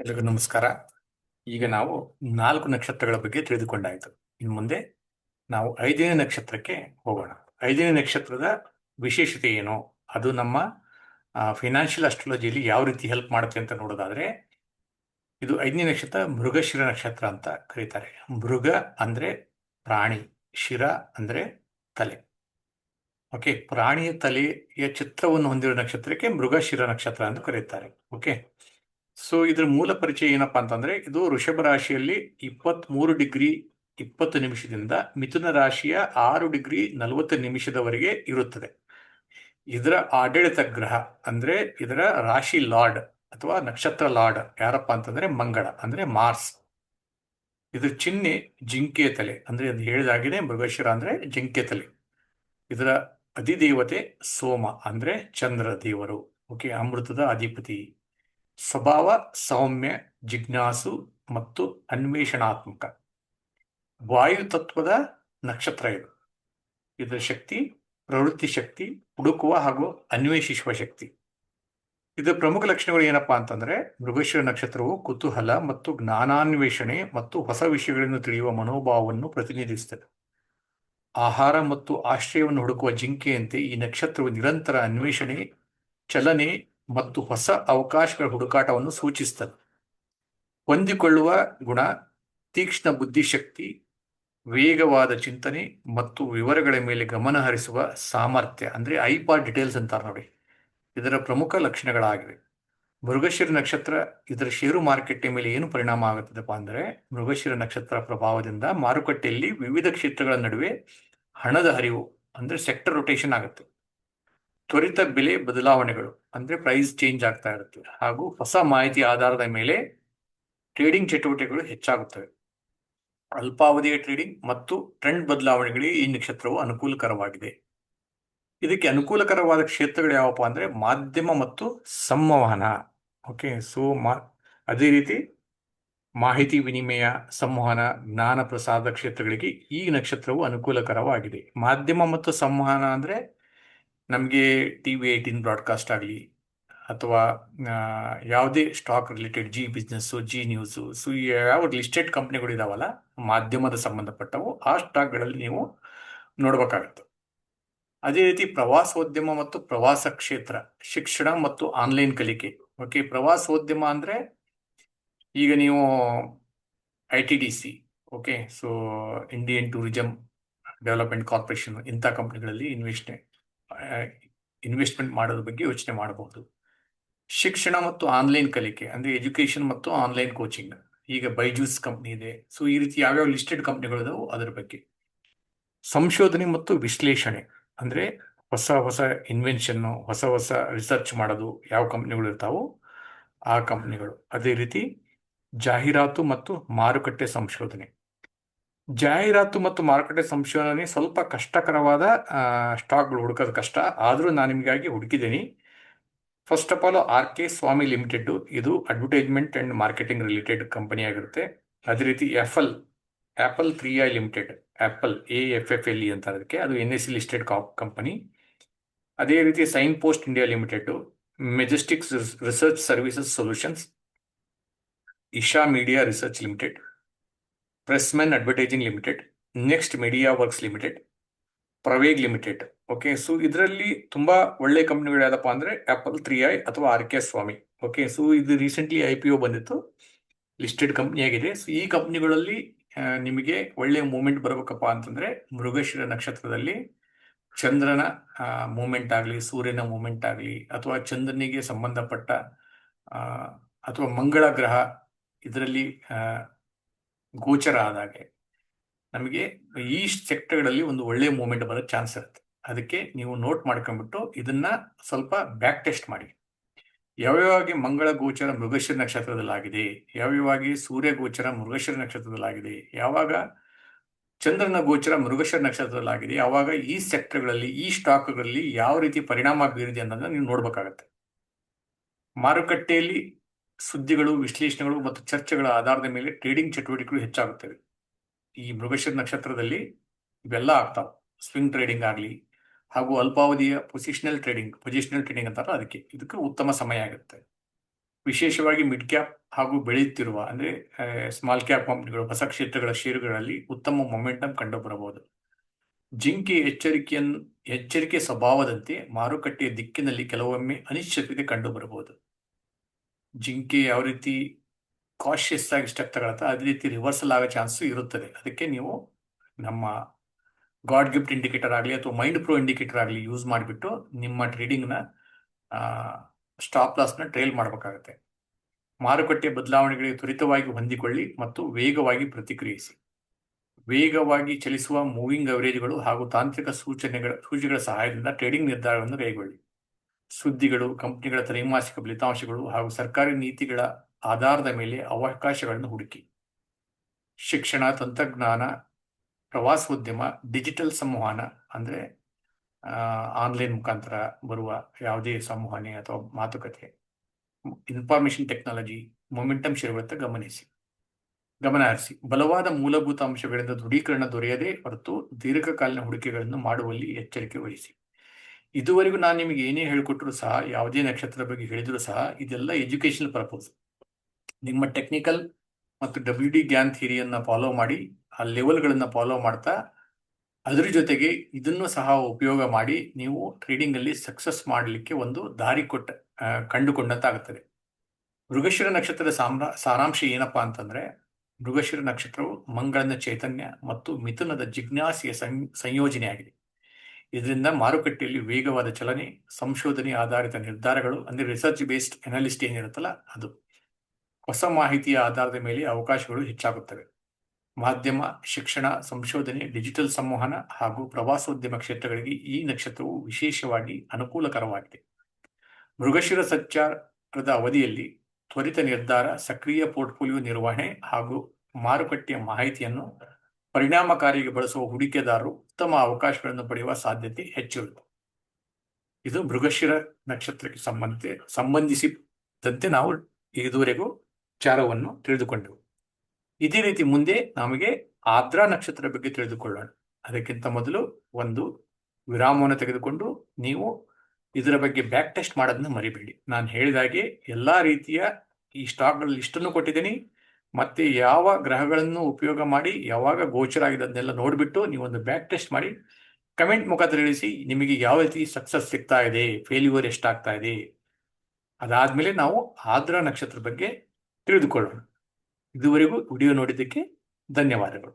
ಎಲ್ರಿಗೂ ನಮಸ್ಕಾರ. ಈಗ ನಾವು 4 ನಕ್ಷತ್ರಗಳ ಬಗ್ಗೆ ತಿಳಿದುಕೊಂಡಾಯಿತು. ಇನ್ನು ಮುಂದೆ ನಾವು 5ನೇ ನಕ್ಷತ್ರಕ್ಕೆ ಹೋಗೋಣ. 5ನೇ ನಕ್ಷತ್ರದ ವಿಶೇಷತೆ ಏನು, ಅದು ನಮ್ಮ ಫಿನಾನ್ಷಿಯಲ್ ಅಸ್ಟ್ರಾಲಜಿಯಲ್ಲಿ ಯಾವ ರೀತಿ ಹೆಲ್ಪ್ ಮಾಡುತ್ತೆ ಅಂತ ನೋಡೋದಾದ್ರೆ, ಇದು 5ನೇ ನಕ್ಷತ್ರ ಮೃಗಶಿರ ನಕ್ಷತ್ರ ಅಂತ ಕರೀತಾರೆ. ಮೃಗ ಅಂದ್ರೆ ಪ್ರಾಣಿ, ಶಿರ ಅಂದ್ರೆ ತಲೆ. ಓಕೆ, ಪ್ರಾಣಿಯ ತಲೆಯ ಚಿತ್ರವನ್ನು ಹೊಂದಿರುವ ನಕ್ಷತ್ರಕ್ಕೆ ಮೃಗಶಿರ ನಕ್ಷತ್ರ ಎಂದು ಕರೆಯುತ್ತಾರೆ. ಓಕೆ, ಸೊ ಇದ್ರ ಮೂಲ ಪರಿಚಯ ಏನಪ್ಪಾ ಅಂತಂದ್ರೆ, ಇದು ವೃಷಭ ರಾಶಿಯಲ್ಲಿ 23 ಡಿಗ್ರಿ 20 ನಿಮಿಷದಿಂದ ಮಿಥುನ ರಾಶಿಯ 6 ಡಿಗ್ರಿ 40 ನಿಮಿಷದವರೆಗೆ ಇರುತ್ತದೆ. ಇದರ ಆಡಳಿತ ಗ್ರಹ ಅಂದ್ರೆ ಇದರ ರಾಶಿ ಲಾರ್ಡ್ ಅಥವಾ ನಕ್ಷತ್ರ ಲಾರ್ಡ್ ಯಾರಪ್ಪ ಅಂತಂದ್ರೆ ಮಂಗಳ ಅಂದ್ರೆ ಮಾರ್ಸ್. ಇದ್ರ ಚಿಹ್ನೆ ಜಿಂಕೆ ತಲೆ, ಅಂದ್ರೆ ಅದು ಹೇಳಿದಾಗಿದೆ ಮೃಗಶಿರ ಅಂದ್ರೆ ಜಿಂಕೆ ತಲೆ. ಇದರ ಅಧಿದೇವತೆ ಸೋಮ ಅಂದ್ರೆ ಚಂದ್ರ ದೇವರು. ಓಕೆ, ಅಮೃತದ ಅಧಿಪತಿ. ಸ್ವಭಾವ ಸೌಮ್ಯ, ಜಿಜ್ಞಾಸು ಮತ್ತು ಅನ್ವೇಷಣಾತ್ಮಕ. ವಾಯು ತತ್ವದ ನಕ್ಷತ್ರ ಇದು. ಇದರ ಶಕ್ತಿ ಪ್ರವೃತ್ತಿ ಶಕ್ತಿ, ಹುಡುಕುವ ಹಾಗೂ ಅನ್ವೇಷಿಸುವ ಶಕ್ತಿ. ಇದರ ಪ್ರಮುಖ ಲಕ್ಷಣಗಳು ಏನಪ್ಪಾ ಅಂತಂದ್ರೆ, ಮೃಗಶಿರ ನಕ್ಷತ್ರವು ಕುತೂಹಲ ಮತ್ತು ಜ್ಞಾನಾನ್ವೇಷಣೆ ಮತ್ತು ಹೊಸ ವಿಷಯಗಳನ್ನು ತಿಳಿಯುವ ಮನೋಭಾವವನ್ನು ಪ್ರತಿನಿಧಿಸುತ್ತದೆ. ಆಹಾರ ಮತ್ತು ಆಶ್ರಯವನ್ನು ಹುಡುಕುವ ಜಿಂಕೆಯಂತೆ ಈ ನಕ್ಷತ್ರವು ನಿರಂತರ ಅನ್ವೇಷಣೆ, ಚಲನೆ ಮತ್ತು ಹೊಸ ಅವಕಾಶಗಳ ಹುಡುಕಾಟವನ್ನು ಸೂಚಿಸುತ್ತದೆ. ಹೊಂದಿಕೊಳ್ಳುವ ಗುಣ, ತೀಕ್ಷ್ಣ ಬುದ್ಧಿಶಕ್ತಿ, ವೇಗವಾದ ಚಿಂತನೆ ಮತ್ತು ವಿವರಗಳ ಮೇಲೆ ಗಮನ ಹರಿಸುವ ಸಾಮರ್ಥ್ಯ, ಅಂದ್ರೆ ಐಪಾರ್ ಡಿಟೇಲ್ಸ್ ಅಂತಾರೆ ನೋಡಿ, ಇದರ ಪ್ರಮುಖ ಲಕ್ಷಣಗಳಾಗಿವೆ. ಮೃಗಶಿರ ನಕ್ಷತ್ರ ಇದರ ಷೇರು ಮಾರುಕಟ್ಟೆ ಮೇಲೆ ಏನು ಪರಿಣಾಮ ಆಗುತ್ತದಪ್ಪ ಅಂದ್ರೆ, ಮೃಗಶಿರ ನಕ್ಷತ್ರ ಪ್ರಭಾವದಿಂದ ಮಾರುಕಟ್ಟೆಯಲ್ಲಿ ವಿವಿಧ ಕ್ಷೇತ್ರಗಳ ನಡುವೆ ಹಣದ ಹರಿವು ಅಂದ್ರೆ ಸೆಕ್ಟರ್ ರೊಟೇಷನ್ ಆಗುತ್ತೆ. ತ್ವರಿತ ಬೆಲೆ ಬದಲಾವಣೆಗಳು ಅಂದ್ರೆ ಪ್ರೈಸ್ ಚೇಂಜ್ ಆಗ್ತಾ ಇರುತ್ತೆ, ಹಾಗೂ ಹೊಸ ಮಾಹಿತಿ ಆಧಾರದ ಮೇಲೆ ಟ್ರೇಡಿಂಗ್ ಚಟುವಟಿಕೆಗಳು ಹೆಚ್ಚಾಗುತ್ತವೆ. ಅಲ್ಪಾವಧಿಯ ಟ್ರೇಡಿಂಗ್ ಮತ್ತು ಟ್ರೆಂಡ್ ಬದಲಾವಣೆಗಳಿಗೆ ಈ ನಕ್ಷತ್ರವು ಅನುಕೂಲಕರವಾಗಿದೆ. ಇದಕ್ಕೆ ಅನುಕೂಲಕರವಾದ ಕ್ಷೇತ್ರಗಳು ಯಾವಪ್ಪ ಅಂದ್ರೆ ಮಾಧ್ಯಮ ಮತ್ತು ಸಂವಹನ. ಓಕೆ, ಸೊ ಅದೇ ರೀತಿ ಮಾಹಿತಿ ವಿನಿಮಯ, ಸಂವಹನ, ಜ್ಞಾನ ಪ್ರಸಾದ ಕ್ಷೇತ್ರಗಳಿಗೆ ಈ ನಕ್ಷತ್ರವು ಅನುಕೂಲಕರವಾಗಿದೆ. ಮಾಧ್ಯಮ ಮತ್ತು ಸಂವಹನ ಅಂದ್ರೆ ನಮಗೆ TV18 ಬ್ರಾಡ್ಕಾಸ್ಟ್ ಆಗಲಿ ಅಥವಾ ಯಾವುದೇ stock related G business, G news, so ಯಾವ ಲಿಸ್ಟೆಡ್ ಕಂಪ್ನಿಗಳು ಇದಾವಲ್ಲ ಮಾಧ್ಯಮದ ಸಂಬಂಧಪಟ್ಟವು, ಆ ಸ್ಟಾಕ್ಗಳಲ್ಲಿ ನೀವು ನೋಡ್ಬೇಕಾಗತ್ತೆ. ಅದೇ ರೀತಿ ಪ್ರವಾಸೋದ್ಯಮ ಮತ್ತು ಪ್ರವಾಸ ಕ್ಷೇತ್ರ, ಶಿಕ್ಷಣ ಮತ್ತು ಆನ್ಲೈನ್ ಕಲಿಕೆ. ಓಕೆ, ಪ್ರವಾಸೋದ್ಯಮ ಅಂದ್ರೆ ಈಗ ನೀವು ITDC, okay, so Indian tourism development corporation, ಇಂಥ ಕಂಪ್ನಿಗಳಲ್ಲಿ ಇನ್ವೆಸ್ಟ್ಮೆಂಟ್ ಮಾಡೋದ್ರ ಬಗ್ಗೆ ಯೋಚನೆ ಮಾಡಬಹುದು. ಶಿಕ್ಷಣ ಮತ್ತು ಆನ್ಲೈನ್ ಕಲಿಕೆ ಅಂದ್ರೆ ಎಜುಕೇಶನ್ ಮತ್ತು ಆನ್ಲೈನ್ ಕೋಚಿಂಗ್, ಈಗ ಬೈಜೂಸ್ ಕಂಪ್ನಿ ಇದೆ. ಸೊ ಈ ರೀತಿ ಯಾವ್ಯಾವ ಲಿಸ್ಟೆಡ್ ಕಂಪ್ನಿಗಳು ಇದಾವೆ ಅದರ ಬಗ್ಗೆ. ಸಂಶೋಧನೆ ಮತ್ತು ವಿಶ್ಲೇಷಣೆ ಅಂದ್ರೆ ಹೊಸ ಹೊಸ ಇನ್ವೆನ್ಷನ್, ಹೊಸ ಹೊಸ ರಿಸರ್ಚ್ ಮಾಡೋದು ಯಾವ ಕಂಪ್ನಿಗಳು ಇರ್ತಾವೋ ಆ ಕಂಪ್ನಿಗಳು. ಅದೇ ರೀತಿ ಜಾಹೀರಾತು ಮತ್ತು ಮಾರುಕಟ್ಟೆ ಸಂಶೋಧನೆ. ಜಾಹೀರಾತು ಮತ್ತು ಮಾರುಕಟ್ಟೆ ಸಂಶೋಧನೆ ಸ್ವಲ್ಪ ಕಷ್ಟಕರವಾದ ಸ್ಟಾಕ್ಗಳು ಹುಡುಕೋದು ಕಷ್ಟ, ಆದರೂ ನಾನು ನಿಮಗಾಗಿ ಹುಡುಕಿದ್ದೀನಿ. First of all RK Swamy limited, ಇದು advertisement and marketing related company ಆಗಿರುತ್ತೆ. ಅದೇ ರೀತಿ apple 3i limited, apple AFFLE ಅಂತ ಅದಕ್ಕೆ, ಅದು NSE ಲಿಸ್ಟೆಡ್ ಕಂಪನಿ. ಅದೇ ರೀತಿ signpost India limited, Majestics research services solutions, Isha media research limited, Pressman advertising limited, next media works limited, Praveg limited. Okay, so ಇದರಲ್ಲಿ ತುಂಬಾ ಒಳ್ಳೆ ಕಂಪ್ನಿಗಳು ಯಾವ್ದಪ್ಪ ಅಂದ್ರೆ ಆಪಲ್ 3i ಅಥವಾ RK ಸ್ವಾಮಿ. ಓಕೆ, ಸೊ ಇದು ರೀಸೆಂಟ್ಲಿ IPO ಬಂದಿತ್ತು, ಲಿಸ್ಟೆಡ್ ಕಂಪ್ನಿ ಆಗಿದೆ. ಸೊ ಈ ಕಂಪ್ನಿಗಳಲ್ಲಿ ನಿಮಗೆ ಒಳ್ಳೆ ಮೂವ್ಮೆಂಟ್ ಬರಬೇಕಪ್ಪ ಅಂತಂದ್ರೆ ಮೃಗಶಿರ ನಕ್ಷತ್ರದಲ್ಲಿ ಚಂದ್ರನ ಮೂವ್ಮೆಂಟ್ ಆಗಲಿ, ಸೂರ್ಯನ ಮೂವ್ಮೆಂಟ್ ಆಗಲಿ, ಅಥವಾ ಚಂದ್ರನಿಗೆ ಸಂಬಂಧಪಟ್ಟ ಅಥವಾ ಮಂಗಳ ಗ್ರಹ ಇದರಲ್ಲಿ ಗೋಚರ ಆದಾಗೆ ನಮಗೆ ಈ ಸೆಕ್ಟರ್ಗಳಲ್ಲಿ ಒಂದು ಒಳ್ಳೆ ಮೂವ್ಮೆಂಟ್ ಬರೋ ಚಾನ್ಸ್ ಇರುತ್ತೆ. ಅದಕ್ಕೆ ನೀವು ನೋಟ್ ಮಾಡ್ಕೊಂಡ್ಬಿಟ್ಟು ಇದನ್ನ ಸ್ವಲ್ಪ ಬ್ಯಾಕ್ ಟೆಸ್ಟ್ ಮಾಡಿ. ಯಾವ್ಯಾವಾಗಿ ಮಂಗಳ ಗೋಚರ ಮೃಗಶಿರ ನಕ್ಷತ್ರದಲ್ಲಾಗಿದೆ, ಯಾವ್ಯಾವಾಗಿ ಸೂರ್ಯ ಗೋಚರ ಮೃಗಶಿರ ನಕ್ಷತ್ರದಲ್ಲಾಗಿದೆ, ಯಾವಾಗ ಚಂದ್ರನ ಗೋಚರ ಮೃಗಶಿರ ನಕ್ಷತ್ರದಲ್ಲಾಗಿದೆ, ಯಾವಾಗ ಈ ಸೆಕ್ಟರ್ಗಳಲ್ಲಿ ಈ ಸ್ಟಾಕ್ಗಳಲ್ಲಿ ಯಾವ ರೀತಿ ಪರಿಣಾಮ ಬೀರಿದೆ ಅನ್ನೋದನ್ನ ನೀವು ನೋಡ್ಬೇಕಾಗತ್ತೆ. ಮಾರುಕಟ್ಟೆಯಲ್ಲಿ ಸುದ್ದಿಗಳು, ವಿಶ್ಲೇಷಣೆಗಳು ಮತ್ತು ಚರ್ಚೆಗಳ ಆಧಾರದ ಮೇಲೆ ಟ್ರೇಡಿಂಗ್ ಚಟುವಟಿಕೆಗಳು ಹೆಚ್ಚಾಗುತ್ತವೆ. ಈ ಮೃಗಶಿರ ನಕ್ಷತ್ರದಲ್ಲಿ ಇವೆಲ್ಲ ಆಗ್ತಾವೆ. ಸ್ವಿಂಗ್ ಟ್ರೇಡಿಂಗ್ ಆಗಲಿ ಹಾಗೂ ಅಲ್ಪಾವಧಿಯ ಪೊಸಿಷನಲ್ ಟ್ರೇಡಿಂಗ್ ಅಂತಾರಲ್ಲ, ಇದಕ್ಕೆ ಉತ್ತಮ ಸಮಯ ಆಗುತ್ತೆ. ವಿಶೇಷವಾಗಿ ಮಿಡ್ ಕ್ಯಾಪ್ ಹಾಗೂ ಬೆಳೆಯುತ್ತಿರುವ ಅಂದ್ರೆ ಸ್ಮಾಲ್ ಕ್ಯಾಪ್ ಕಂಪನಿಗಳು ಹೊಸ ಕ್ಷೇತ್ರಗಳ ಷೇರುಗಳಲ್ಲಿ ಉತ್ತಮ ಮೊಮೆಂಟಮ್ ಕಂಡುಬರಬಹುದು. ಜಿಂಕೆ ಎಚ್ಚರಿಕೆ ಸ್ವಭಾವದಂತೆ ಮಾರುಕಟ್ಟೆಯ ದಿಕ್ಕಿನಲ್ಲಿ ಕೆಲವೊಮ್ಮೆ ಅನಿಶ್ಚಿತತೆ ಕಂಡುಬರಬಹುದು. ಜಿಂಕೆ ಯಾವ ರೀತಿ ಕಾಶಿಯಸ್ ಆಗಿ ಸ್ಟೆಪ್ ತಗೊಳುತ್ತೆ ಅದೇ ರೀತಿ ರಿವರ್ಸಲ್ ಆಗೋ ಚಾನ್ಸ್ ಇರುತ್ತದೆ. ಅದಕ್ಕೆ ನೀವು ನಮ್ಮ ಗಾಡ್ ಗಿಫ್ಟ್ ಇಂಡಿಕೇಟರ್ ಆಗಲಿ ಅಥವಾ ಮೈಂಡ್ ಪ್ರೋ ಇಂಡಿಕೇಟರ್ ಆಗಲಿ ಯೂಸ್ ಮಾಡಿಬಿಟ್ಟು ನಿಮ್ಮ ಟ್ರೇಡಿಂಗ್ನ ಸ್ಟಾಪ್ ಲಾಸ್ನ ಟ್ರೇಲ್ ಮಾಡಬೇಕಾಗುತ್ತೆ. ಮಾರುಕಟ್ಟೆ ಬದಲಾವಣೆಗಳಿಗೆ ತ್ವರಿತವಾಗಿ ಹೊಂದಿಕೊಳ್ಳಿ ಮತ್ತು ವೇಗವಾಗಿ ಪ್ರತಿಕ್ರಿಯಿಸಿ. ವೇಗವಾಗಿ ಚಲಿಸುವ ಮೂವಿಂಗ್ ಅವರೇಜ್ಗಳು ಹಾಗೂ ತಾಂತ್ರಿಕ ಸೂಚಿಗಳ ಸಹಾಯದಿಂದ ಟ್ರೇಡಿಂಗ್ ನಿರ್ಧಾರಗಳನ್ನು ಕೈಗೊಳ್ಳಿ. ಸುದ್ದಿಗಳು, ಕಂಪನಿಗಳ ತ್ರೈಮಾಸಿಕ ಫಲಿತಾಂಶಗಳು ಹಾಗೂ ಸರ್ಕಾರಿ ನೀತಿಗಳ ಆಧಾರದ ಮೇಲೆ ಅವಕಾಶಗಳನ್ನು ಹುಡುಕಿ. ಶಿಕ್ಷಣ, ತಂತ್ರಜ್ಞಾನ, ಪ್ರವಾಸೋದ್ಯಮ, ಡಿಜಿಟಲ್ ಸಂವಹನ ಅಂದರೆ ಆನ್ಲೈನ್ ಮುಖಾಂತರ ಬರುವ ಯಾವುದೇ ಸಂವಹನೆ ಅಥವಾ ಮಾತುಕತೆ, ಇನ್ಫಾರ್ಮೇಶನ್ ಟೆಕ್ನಾಲಜಿ, ಮೊಮೆಂಟಮ್ ಷೇರುಗಳತ್ತ ಗಮನ ಹರಿಸಿ. ಬಲವಾದ ಮೂಲಭೂತ ಅಂಶಗಳಿಂದ ದೃಢೀಕರಣ ದೊರೆಯದೇ ಹೊರತು ದೀರ್ಘಕಾಲೀನ ಹೂಡಿಕೆಗಳನ್ನು ಮಾಡುವಲ್ಲಿ ಎಚ್ಚರಿಕೆ ವಹಿಸಿ. ಇದುವರೆಗೂ ನಾನು ನಿಮಗೆ ಏನೇ ಹೇಳಿಕೊಟ್ರು ಸಹ, ಯಾವುದೇ ನಕ್ಷತ್ರ ಬಗ್ಗೆ ಹೇಳಿದ್ರು ಸಹ, ಇದೆಲ್ಲ ಎಜುಕೇಶನಲ್ ಪರ್ಪಸ್. ನಿಮ್ಮ ಟೆಕ್ನಿಕಲ್ ಮತ್ತು WD ಗ್ಯಾನ್ ಥಿಯರಿಯನ್ನು ಫಾಲೋ ಮಾಡಿ, ಆ ಲೆವೆಲ್ಗಳನ್ನು ಫಾಲೋ ಮಾಡ್ತಾ ಅದರ ಜೊತೆಗೆ ಇದನ್ನು ಸಹ ಉಪಯೋಗ ಮಾಡಿ ನೀವು ಟ್ರೇಡಿಂಗ್ ಅಲ್ಲಿ ಸಕ್ಸಸ್ ಮಾಡಲಿಕ್ಕೆ ಒಂದು ದಾರಿ ಕಂಡುಕೊಂಡಂತಾಗುತ್ತದೆ. ಮೃಗಶಿರ ನಕ್ಷತ್ರದ ಸಾರಾಂಶ ಏನಪ್ಪಾ ಅಂತಂದ್ರೆ, ಮೃಗಶಿರ ನಕ್ಷತ್ರವು ಮಂಗಳನ ಚೈತನ್ಯ ಮತ್ತು ಮಿಥುನದ ಜಿಜ್ಞಾಸೆಯ ಸಂಯೋಜನೆಯಾಗಿದೆ. ಇದರಿಂದ ಮಾರುಕಟ್ಟೆಯಲ್ಲಿ ವೇಗವಾದ ಚಲನೆ, ಸಂಶೋಧನೆ ಆಧಾರಿತ ನಿರ್ಧಾರಗಳು ಅಂದ್ರೆ ರಿಸರ್ಚ್ ಬೇಸ್ಡ್ ಅನಾಲಿಸ್ಟ್ ಏನಿರುತ್ತಲ್ಲ ಅದು, ಹೊಸ ಮಾಹಿತಿಯ ಆಧಾರದ ಮೇಲೆ ಅವಕಾಶಗಳು ಹೆಚ್ಚಾಗುತ್ತವೆ. ಮಾಧ್ಯಮ, ಶಿಕ್ಷಣ, ಸಂಶೋಧನೆ, ಡಿಜಿಟಲ್ ಸಂವಹನ ಹಾಗೂ ಪ್ರವಾಸೋದ್ಯಮ ಕ್ಷೇತ್ರಗಳಿಗೆ ಈ ನಕ್ಷತ್ರವು ವಿಶೇಷವಾಗಿ ಅನುಕೂಲಕರವಾಗಿದೆ. ಮೃಗಶಿರ ಸಂಚಾರದ ಅವಧಿಯಲ್ಲಿ ತ್ವರಿತ ನಿರ್ಧಾರ, ಸಕ್ರಿಯ ಪೋರ್ಟ್ಫೋಲಿಯೋ ನಿರ್ವಹಣೆ ಹಾಗೂ ಮಾರುಕಟ್ಟೆಯ ಮಾಹಿತಿಯನ್ನು ಪರಿಣಾಮಕಾರಿಯಾಗಿ ಬಳಸುವ ಹೂಡಿಕೆದಾರರು ಉತ್ತಮ ಅವಕಾಶಗಳನ್ನು ಪಡೆಯುವ ಸಾಧ್ಯತೆ ಹೆಚ್ಚಿರುತ್ತದೆ. ಇದು ಮೃಗಶಿರ ನಕ್ಷತ್ರಕ್ಕೆ ಸಂಬಂಧಿಸಿದಂತೆ ನಾವು ಇದುವರೆಗೂ ವಿಚಾರವನ್ನು ತಿಳಿದುಕೊಂಡೆವು. ಇದೇ ರೀತಿ ಮುಂದೆ ನಮಗೆ ಆರ್ದ್ರಾ ನಕ್ಷತ್ರ ಬಗ್ಗೆ ತಿಳಿದುಕೊಳ್ಳೋಣ. ಅದಕ್ಕಿಂತ ಮೊದಲು ಒಂದು ವಿರಾಮವನ್ನು ತೆಗೆದುಕೊಂಡು ನೀವು ಇದರ ಬಗ್ಗೆ ಬ್ಯಾಕ್ ಟೆಸ್ಟ್ ಮಾಡೋದನ್ನ ಮರಿಬೇಡಿ. ನಾನು ಹೇಳಿದಾಗೆ ಎಲ್ಲಾ ರೀತಿಯ ಈ ಸ್ಟಾಕ್ಗಳಲ್ಲಿ ಇಷ್ಟನ್ನು ಕೊಟ್ಟಿದ್ದೀನಿ, ಮತ್ತೆ ಯಾವ ಗ್ರಹಗಳನ್ನು ಉಪಯೋಗ ಮಾಡಿ ಯಾವಾಗ ಗೋಚರ ಆಗಿದೆ ಅದನ್ನೆಲ್ಲ ನೋಡಿಬಿಟ್ಟು ನೀವೊಂದು ಬ್ಯಾಕ್ ಟೆಸ್ಟ್ ಮಾಡಿ ಕಮೆಂಟ್ ಮುಖಾಂತರ ತಿಳಿಸಿ ನಿಮಗೆ ಯಾವ ರೀತಿ ಸಕ್ಸಸ್ ಸಿಗ್ತಾ ಇದೆ, ಫೇಲ್ಯೂರ್ ಎಷ್ಟಾಗ್ತಾ ಇದೆ. ಅದಾದ್ಮೇಲೆ ನಾವು ಆರ್ದ್ರಾ ನಕ್ಷತ್ರ ಬಗ್ಗೆ ತಿಳಿದುಕೊಳ್ಳೋಣ. ಇದುವರೆಗೂ ವಿಡಿಯೋ ನೋಡಿದ್ದಕ್ಕೆ ಧನ್ಯವಾದಗಳು.